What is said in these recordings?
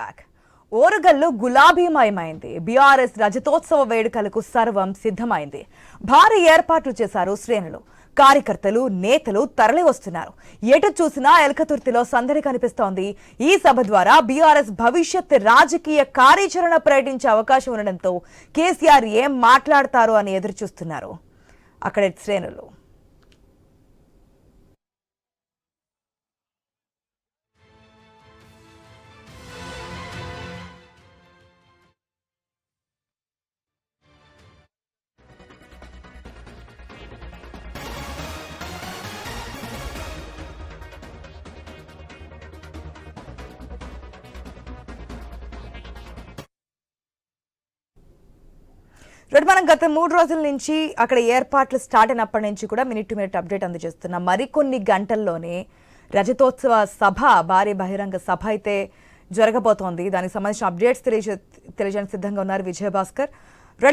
Back Orugallu గులాబీమయమైంది. BRS రజతోత్సవ వేడుకలకు సర్వం సిద్ధమైంది. భారీ ఏర్పాట్లు చేశారు శ్రేణులు. కార్యకర్తలు నేతలు తరలి వస్తున్నారు. ఎటు చూసినా ఎల్కతుర్తిలో సందడి కనిపిస్తోంది. ఈ సభ ద్వారా బీఆర్ఎస్ భవిష్యత్ రాజకీయ కార్యాచరణ ప్రకటించే అవకాశం ఉండడంతో కేసీఆర్ ఏం మాట్లాడతారో అని ఎదురు చూస్తున్నారు అక్కడి శ్రేణులు. మనం గత 3 రోజుల నుంచి అక్కడ ఏర్పాట్లు స్టార్ట్ అయినప్పటి నుంచి కూడా మినిట్ టు మినిట్ అప్డేట్ అందజేస్తున్నాం. మరికొన్ని గంటల్లోనే రజతోత్సవ సభ, భారీ బహిరంగ సభ అయితే జరగబోతోంది. దానికి సంబంధించిన అప్డేట్స్ తెలియజేయడానికి సిద్ధంగా ఉన్నారు విజయభాస్కర్.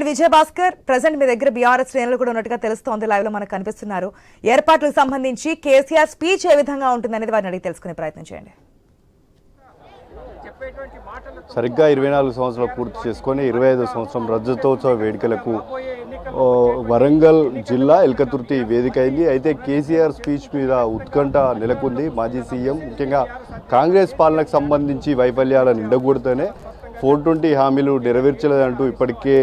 విజయభాస్కర్, ప్రజెంట్ మీ దగ్గర బీఆర్ఎస్ శ్రేణులు కూడా ఉన్నట్టుగా తెలుస్తోంది, లైవ్ లో మనకు కనిపిస్తున్నారు. ఏర్పాట్లకు సంబంధించి కేసీఆర్ స్పీచ్ ఏ విధంగా ఉంటుందనేది వారిని అడిగి తెలుసుకునే ప్రయత్నం చేయండి. సరిగ్గా 24 సంవత్సరాలు పూర్తి చేసుకొని 25వ సంవత్సరం రజతోత్సవ వేడుకలకు వరంగల్ జిల్లా ఎల్కతుర్తి వేదిక అయింది. అయితే కేసీఆర్ స్పీచ్ మీద ఉత్కంఠ నెలకొంది. మాజీ సీఎం ముఖ్యంగా కాంగ్రెస్ పాలనకు సంబంధించి వైఫల్యాలను నిండగూడుతూనే 420 హామీలు నెరవేర్చలేదంటూ ఇప్పటికే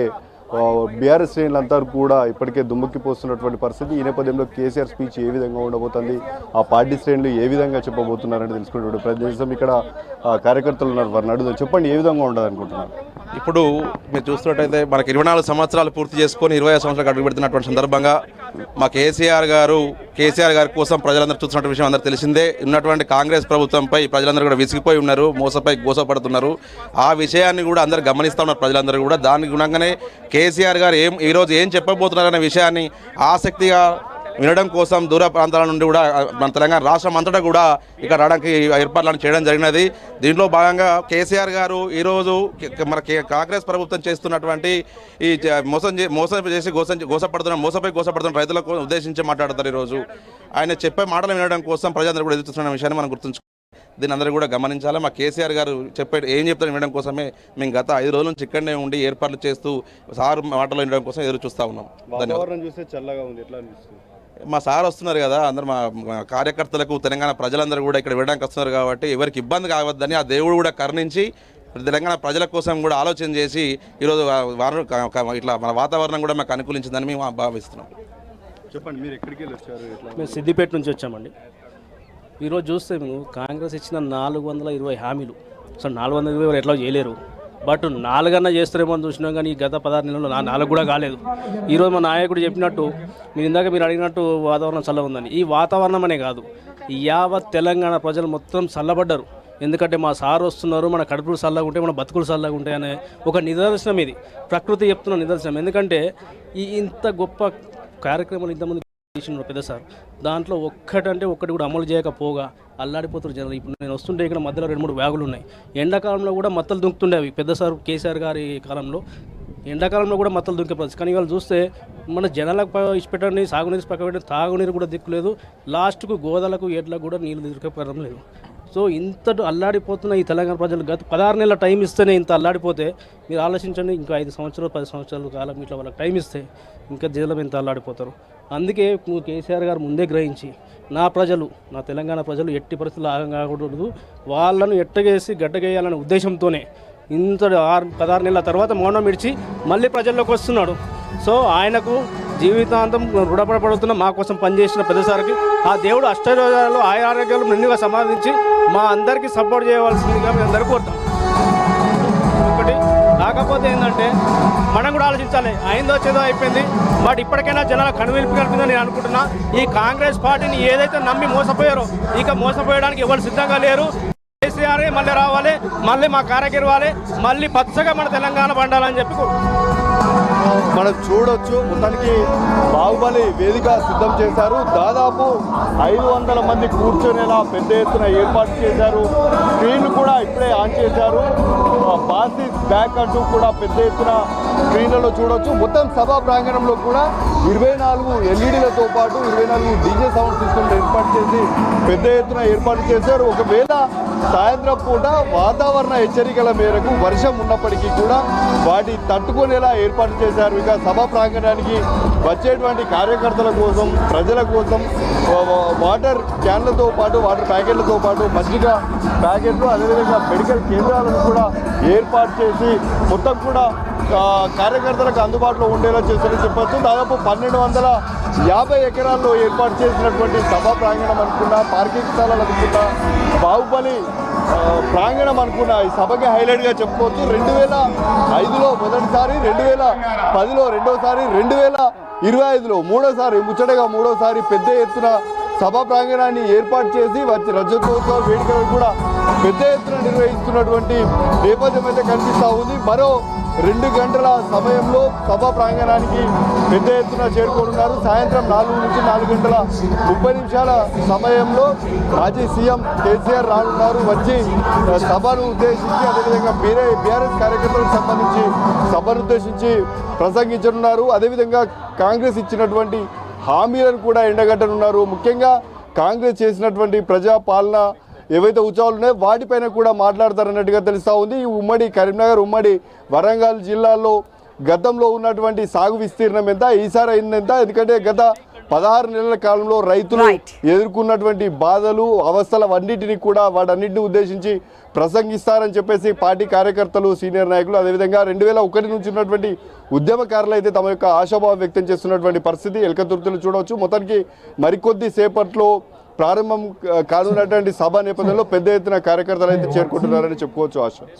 బీఆర్ఎస్ శ్రేణులంతా కూడా ఇప్పటికే దుమ్ముక్కిపోతున్నటువంటి పరిస్థితి. ఈ నేపథ్యంలో కేసీఆర్ స్పీచ్ ఏ విధంగా ఉండబోతుంది, ఆ పార్టీ శ్రేణులు ఏ విధంగా చెప్పబోతున్నారని తెలుసుకునేటువంటి ప్రదేశం ఇక్కడ కార్యకర్తలు ఉన్నారు. వారిని అడుగుదాం. చెప్పండి, ఏ విధంగా ఉండదు అనుకుంటున్నారు? ఇప్పుడు మీరు చూస్తున్నట్టయితే మనకి 24 సంవత్సరాలు పూర్తి చేసుకొని 25 సంవత్సరాలు అడుగు పెడుతున్నటువంటి సందర్భంగా మా కేసీఆర్ గారి కోసం ప్రజలందరూ చూస్తున్న విషయం అందరూ తెలిసిందే. ఉన్నటువంటి కాంగ్రెస్ ప్రభుత్వంపై ప్రజలందరూ కూడా విసిగిపోయి ఉన్నారు, మోసపడుతున్నారు. ఆ విషయాన్ని కూడా అందరూ గమనిస్తూ ఉన్నారు ప్రజలందరూ కూడా. దానికి గుణంగానే కేసీఆర్ గారు ఈరోజు ఏం చెప్పబోతున్నారనే విషయాన్ని ఆసక్తిగా వినడం కోసం దూర ప్రాంతాల నుండి కూడా మన తెలంగాణ రాష్ట్రం అంతటా కూడా ఇక్కడ రావడానికి ఏర్పాట్లను చేయడం జరిగినది. దీంట్లో భాగంగా కేసీఆర్ గారు ఈరోజు మన కాంగ్రెస్ ప్రభుత్వం చేస్తున్నటువంటి ఈ మోసపై గోసపడుతున్న రైతులకు ఉద్దేశించి మాట్లాడతారు. ఈరోజు ఆయన చెప్పే మాటలు వినడం కోసం ప్రజలందరూ కూడా ఎదురుస్తున్న విషయాన్ని మనం గుర్తుంచుకోవాలి. దీన్ని అందరూ కూడా గమనించాలి. మా కేసీఆర్ గారు ఏం చెప్తారు వినడం కోసమే మేము గత 5 రోజుల నుంచి ఇక్కడనే ఉండి ఏర్పాట్లు చేస్తూ సార్ మాటలు వినడం కోసం ఎదురు చూస్తూ ఉన్నాం. మా సార్ వస్తున్నారు కదా, అందరు మా కార్యకర్తలకు తెలంగాణ ప్రజలందరూ కూడా ఇక్కడ వినడానికి వస్తున్నారు కాబట్టి ఎవరికి ఇబ్బంది కావద్దని ఆ దేవుడు కూడా కరుణించి తెలంగాణ ప్రజల కోసం కూడా ఆలోచన చేసి ఈరోజు ఇట్లా మన వాతావరణం కూడా మాకు అనుకూలించిందని మేము భావిస్తున్నాం. చెప్పండి, మీరు ఎక్కడికి వెళ్ళి వచ్చారు? మేము సిద్దిపేట నుంచి వచ్చామండి. ఈరోజు చూస్తే మేము కాంగ్రెస్ ఇచ్చిన 420 హామీలు, అసలు 420 ఎట్లా చేయలేరు, బట్ 4 చేస్తారేమో అని చూసినాం. కానీ గత 16 నెలల్లో 4 కూడా కాలేదు. ఈరోజు మా నాయకుడు చెప్పినట్టు, మీరు అడిగినట్టు వాతావరణం చల్ల ఉందని. ఈ వాతావరణం అనే కాదు, యావత్ తెలంగాణ ప్రజలు మొత్తం చల్లబడ్డారు. ఎందుకంటే మా సార్ వస్తున్నారు, మన కడుపులు చల్లగా ఉంటాయి, మన బతుకులు చల్లగా ఉంటాయి అనే ఒక నిదర్శనం ఇది. ప్రకృతి చెప్తున్న నిదర్శనం. ఎందుకంటే ఇంత గొప్ప కార్యక్రమాలు ఇంతమంది చేసిన పెద్ద సార్, దాంట్లో ఒక్కటి కూడా అమలు చేయకపోగా అల్లాడిపోతారు జనాలు. ఇప్పుడు నేను వస్తుంటే ఇక్కడ మధ్యలో 2-3 వ్యాగులు ఉన్నాయి. ఎండాకాలంలో కూడా మత్తలు దుంకుతుండేవి పెద్ద సార్ కేసీఆర్ గారి కాలంలో. ఎండాకాలంలో కూడా మత్తలు దుంకే పరిస్థితి. కానీ వాళ్ళు చూస్తే మన జనాలకు ఇచ్చిపెట్టండి, సాగునీరు పక్క పెట్టండి, తాగునీరు కూడా దిక్కులేదు. లాస్ట్కు గోదాలకు ఎడ్లకు కూడా నీళ్ళు దిక్కడం లేదు. సో ఇంత అల్లాడిపోతున్న ఈ తెలంగాణ ప్రజలు గత 16 నెలల టైం ఇస్తేనే ఇంత అల్లాడిపోతే మీరు ఆలోచించండి, ఇంకా 5 సంవత్సరాలు 10 సంవత్సరాల కాలం ఇట్లా వాళ్ళకి టైం ఇస్తే ఇంకా జనం ఎంత అల్లాడిపోతారు. అందుకే కేసీఆర్ గారు ముందే గ్రహించి నా తెలంగాణ ప్రజలు ఎట్టి పరిస్థితుల్లో ఆగం కాకూడదు, వాళ్ళను ఎట్టగేసి గడ్డగేయాలనే ఉద్దేశంతోనే ఇంత 16 నెలల తర్వాత మౌనం విడిచి మళ్ళీ ప్రజల్లోకి వస్తున్నాడు. సో ఆయనకు జీవితాంతం రుణపడపడుతున్న మా కోసం పనిచేసిన పెద్దసారికి ఆ దేవుడు అష్టరోగాలు ఆరోగ్యాలు నిండుగా సంపాదించి మా అందరికీ సపోర్ట్ చేయవలసిందిగా మేము అందరికీ కోరుతాం. ఒకటి కాకపోతే ఏంటంటే మనం కూడా ఆలోచించాలి. అయిందో చేదో అయిపోయింది, బట్ ఇప్పటికైనా జనాల కనువిలుపు కలిపిందని నేను అనుకుంటున్నా. ఈ కాంగ్రెస్ పార్టీని ఏదైతే నమ్మి మోసపోయారో ఇక మోసపోయడానికి ఎవరు సిద్ధంగా లేరు. కేసీఆర్ మళ్ళీ రావాలి, మళ్ళీ మా కార్యకర్వాలి, మళ్ళీ పచ్చగా మన తెలంగాణ పండాలని చెప్పి మనం చూడొచ్చు. మొత్తానికి బాహుబలి వేదిక సిద్ధం చేశారు. దాదాపు 500 మంది కూర్చొనేలా పెద్ద ఎత్తున ఏర్పాటు చేశారు. స్క్రీన్లు కూడా ఇప్పుడే ఆన్ చేశారు. పాస్ ఇస్ బ్యాక్ అంటూ కూడా పెద్ద ఎత్తున స్క్రీన్లలో చూడొచ్చు. మొత్తం సభా ప్రాంగణంలో కూడా 24 ఎల్ఈడీలతో పాటు 24 డీజే సౌండ్ సిస్టమ్ ఏర్పాటు చేసి పెద్ద ఎత్తున ఏర్పాటు చేశారు. ఒకవేళ సాయంత్రం పూట వాతావరణ హెచ్చరికల మేరకు వర్షం ఉన్నప్పటికీ కూడా వాటి తట్టుకునేలా ఏర్పాటు చేశారు. ఇక సభ ప్రాంగణానికి వచ్చేటువంటి కార్యకర్తల కోసం, ప్రజల కోసం వాటర్ క్యాన్లతో పాటు వాటర్ ప్యాకెట్లతో పాటు మజ్జిగ ప్యాకెట్లు, అదేవిధంగా మెడికల్ కేంద్రాలను కూడా ఏర్పాటు చేసి మొత్తం కూడా కార్యకర్తలకు అందుబాటులో ఉండేలా చేస్తారని చెప్పొచ్చు. దాదాపు 1250 ఎకరాల్లో ఏర్పాటు చేసినటువంటి సభా ప్రాంగణం అనుకున్న, పార్కింగ్ స్థలాలు అనుకున్న, బాహుబలి ప్రాంగణం అనుకున్న ఈ సభకి హైలైట్గా చెప్పుకోవచ్చు. 2005లో మొదటిసారి, 2010లో రెండోసారి, 2025లో మూడోసారి పెద్ద ఎత్తున సభా ప్రాంగణాన్ని ఏర్పాటు చేసి రజతోత్సవ వేడుకలు కూడా పెద్ద ఎత్తున నిర్వహిస్తున్నటువంటి నేపథ్యం అయితే కనిపిస్తూ ఉంది. మరో 2 గంటల సమయంలో సభా ప్రాంగణానికి పెద్ద ఎత్తున చేరుకోనున్నారు. సాయంత్రం 4 నుంచి 4:30 సమయంలో మాజీ సీఎం కేసీఆర్ రానున్నారు. వచ్చి సభను ఉద్దేశించి, అదేవిధంగా బీఆర్ఎస్ కార్యకర్తలకు సంబంధించి సభను ఉద్దేశించి ప్రసంగించనున్నారు. అదేవిధంగా కాంగ్రెస్ ఇచ్చినటువంటి హామీలను కూడా ఎండగట్టనున్నారు. ముఖ్యంగా కాంగ్రెస్ చేసినటువంటి ప్రజాపాలన ఏవైతే ఉత్సవాలు ఉన్నాయో వాటిపైన కూడా మాట్లాడతారన్నట్టుగా తెలుస్తూ ఉంది. ఈ ఉమ్మడి కరీంనగర్, ఉమ్మడి వరంగల్ జిల్లాల్లో గతంలో ఉన్నటువంటి సాగు విస్తీర్ణం ఎంత, ఈసారి అయిందెంత, ఎందుకంటే గత 16 నెలల కాలంలో రైతులు ఎదుర్కొన్నటువంటి బాధలు, అవస్థలన్నింటినీ కూడా వాటన్నింటినీ ఉద్దేశించి ప్రసంగిస్తారని చెప్పేసి పార్టీ కార్యకర్తలు, సీనియర్ నాయకులు, అదేవిధంగా 2001 నుంచి ఉన్నటువంటి ఉద్యమకారులు అయితే తమ యొక్క ఆశాభావం వ్యక్తం చేస్తున్నటువంటి పరిస్థితి ఎల్కతుర్తిలో చూడవచ్చు. మొత్తానికి మరికొద్ది సేపట్లో ప్రారంభం కానున్నటువంటి సభ నేపథ్యంలో పెద్ద ఎత్తున కార్యకర్తలు అయితే చేరుకుంటున్నారని చెప్పుకోవచ్చు. ఆశ.